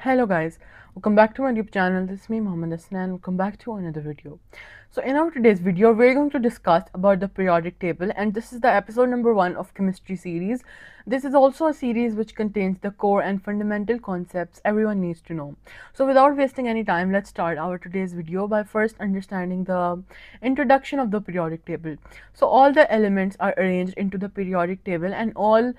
Hello guys, welcome back to my YouTube channel. This is me Mohammed Asnan. Welcome back to another video. So in our today's video, we're going to discuss about the periodic table, and this is the episode number 1 of chemistry series. This is also a series which contains the core and fundamental concepts everyone needs to know. So without wasting any time, let's start our today's video by first understanding the introduction of the periodic table. So all the elements are arranged into the periodic table, and all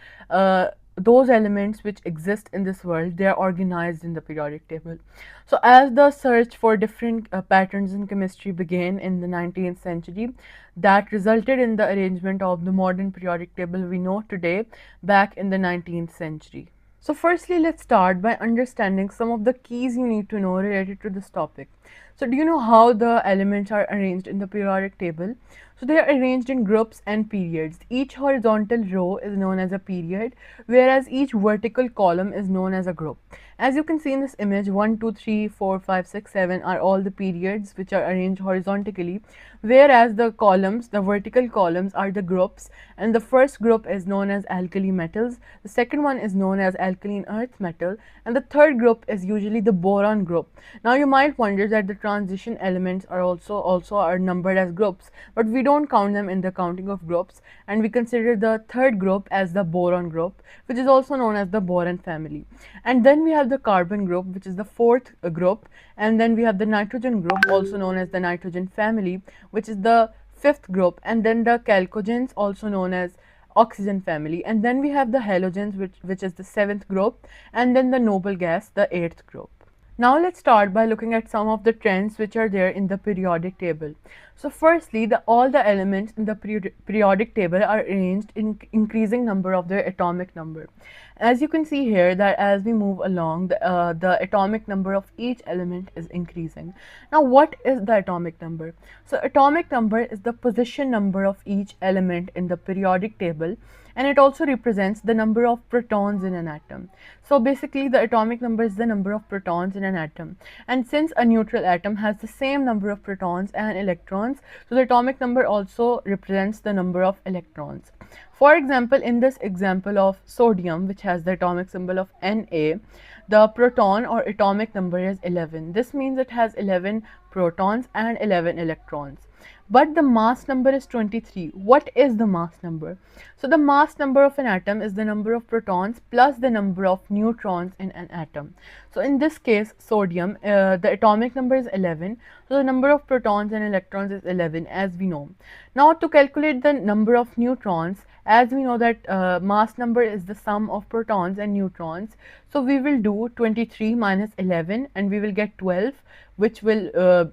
those elements which exist in this world, they are organized in the periodic table. So as the search for different patterns in chemistry began in the 19th century, that resulted in the arrangement of the modern periodic table we know today back in the 19th century. So firstly, let's start by understanding some of the keys you need to know related to this topic. So do you know how the elements are arranged in the periodic table? So they are arranged in groups and periods. Each horizontal row is known as a period, whereas each vertical column is known as a group. As you can see in this image, 1, 2, 3, 4, 5, 6, 7 are all the periods which are arranged horizontally, whereas the columns, the vertical columns, are the groups, and the first group is known as alkali metals, the second one is known as alkaline earth metal, and the third group is usually the boron group. Now you might wonder that the transition elements are also numbered as groups, but we don't count them in the counting of groups, and we consider the third group as the boron group, which is also known as the boron family. And then we have the carbon group, which is the fourth group, and then we have the nitrogen group, also known as the nitrogen family, which is the fifth group, and then the chalcogens, also known as oxygen family, and then we have the halogens, which is the seventh group, and then the noble gas, the eighth group. Now let's start by looking at some of the trends which are there in the periodic table. So firstly, all the elements in the periodic table are arranged in increasing number of their atomic number. As you can see here, that as we move along, the atomic number of each element is increasing. Now what is the atomic number? So atomic number is the position number of each element in the periodic table, and it also represents the number of protons in an atom. So basically the atomic number is the number of protons in an atom, and since a neutral atom has the same number of protons and electrons, so the atomic number also represents the number of electrons. For example, in this example of sodium, which has the atomic symbol of Na, the proton or atomic number is 11. This means it has 11 protons and 11 electrons. But the mass number is 23. What is the mass number? So the mass number of an atom is the number of protons plus the number of neutrons in an atom. So in this case, sodium, the atomic number is 11. So the number of protons and electrons is 11, as we know. Now to calculate the number of neutrons, as we know that mass number is the sum of protons and neutrons, so we will do 23 minus 11 and we will get 12, which will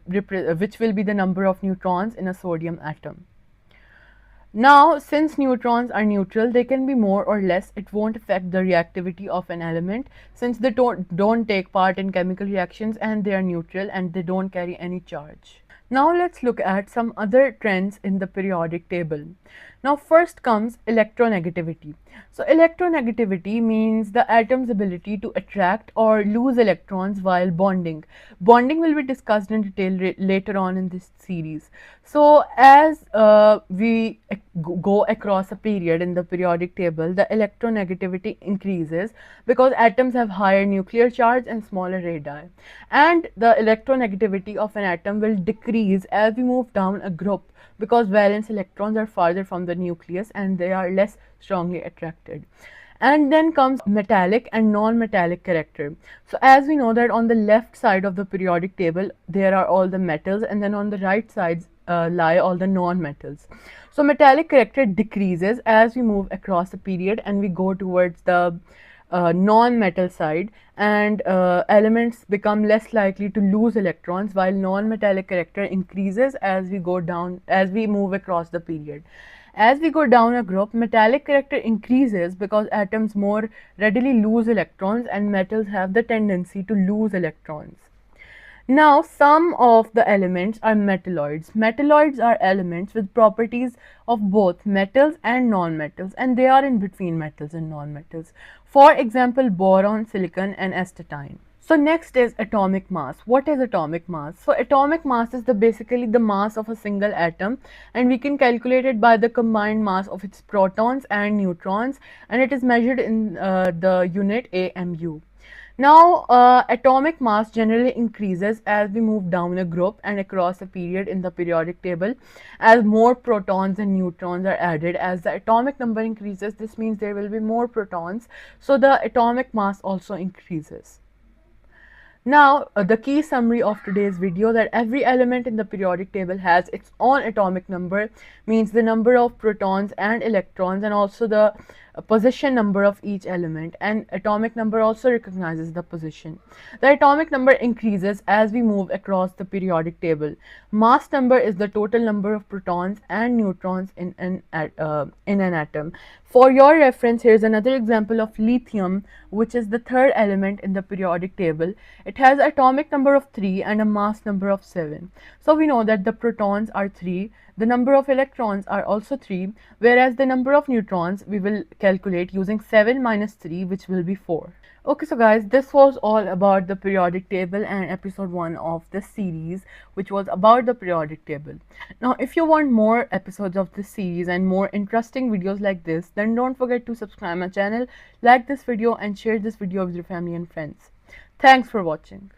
be the number of neutrons in a sodium atom. Now, since neutrons are neutral, they can be more or less. It won't affect the reactivity of an element, since they don't take part in chemical reactions, and they are neutral and they don't carry any charge. Now let's look at some other trends in the periodic table. Now first comes electronegativity. So electronegativity means the atom's ability to attract or lose electrons while bonding. Bonding will be discussed in detail later on in this series. So as we go across a period in the periodic table, the electronegativity increases because atoms have higher nuclear charge and smaller radii. And the electronegativity of an atom will decrease as we move down a group, because valence electrons are farther from the nucleus and they are less strongly attracted. And then comes metallic and non-metallic character. So as we know that on the left side of the periodic table there are all the metals, and then on the right side lie all the non-metals. So metallic character decreases as we move across the period and we go towards the non-metal side, and elements become less likely to lose electrons, while non-metallic character increases as we move across the period. As we go down a group, metallic character increases because atoms more readily lose electrons and metals have the tendency to lose electrons. Now, some of the elements are metalloids. Metalloids are elements with properties of both metals and non-metals, and they are in between metals and non-metals. For example, boron, silicon, and astatine. So next is atomic mass. What is atomic mass? So atomic mass is basically the mass of a single atom, and we can calculate it by the combined mass of its protons and neutrons, and it is measured in the unit AMU. Now, atomic mass generally increases as we move down a group and across a period in the periodic table. As more protons and neutrons are added, as the atomic number increases, this means there will be more protons, so the atomic mass also increases. Now, the key summary of today's video, that every element in the periodic table has its own atomic number, means the number of protons and electrons, and also the position number of each element, and atomic number also recognizes the position. The atomic number increases as we move across the periodic table. Mass number is the total number of protons and neutrons in an atom. For your reference, here is another example of lithium, which is the third element in the periodic table. It has atomic number of 3 and a mass number of 7. So we know that the protons are 3, the number of electrons are also 3, whereas the number of neutrons we will calculate using 7 minus 3, which will be 4. Okay, so guys, this was all about the periodic table and episode 1 of this series, which was about the periodic table. Now, if you want more episodes of this series and more interesting videos like this, then don't forget to subscribe my channel, like this video, and share this video with your family and friends. Thanks for watching.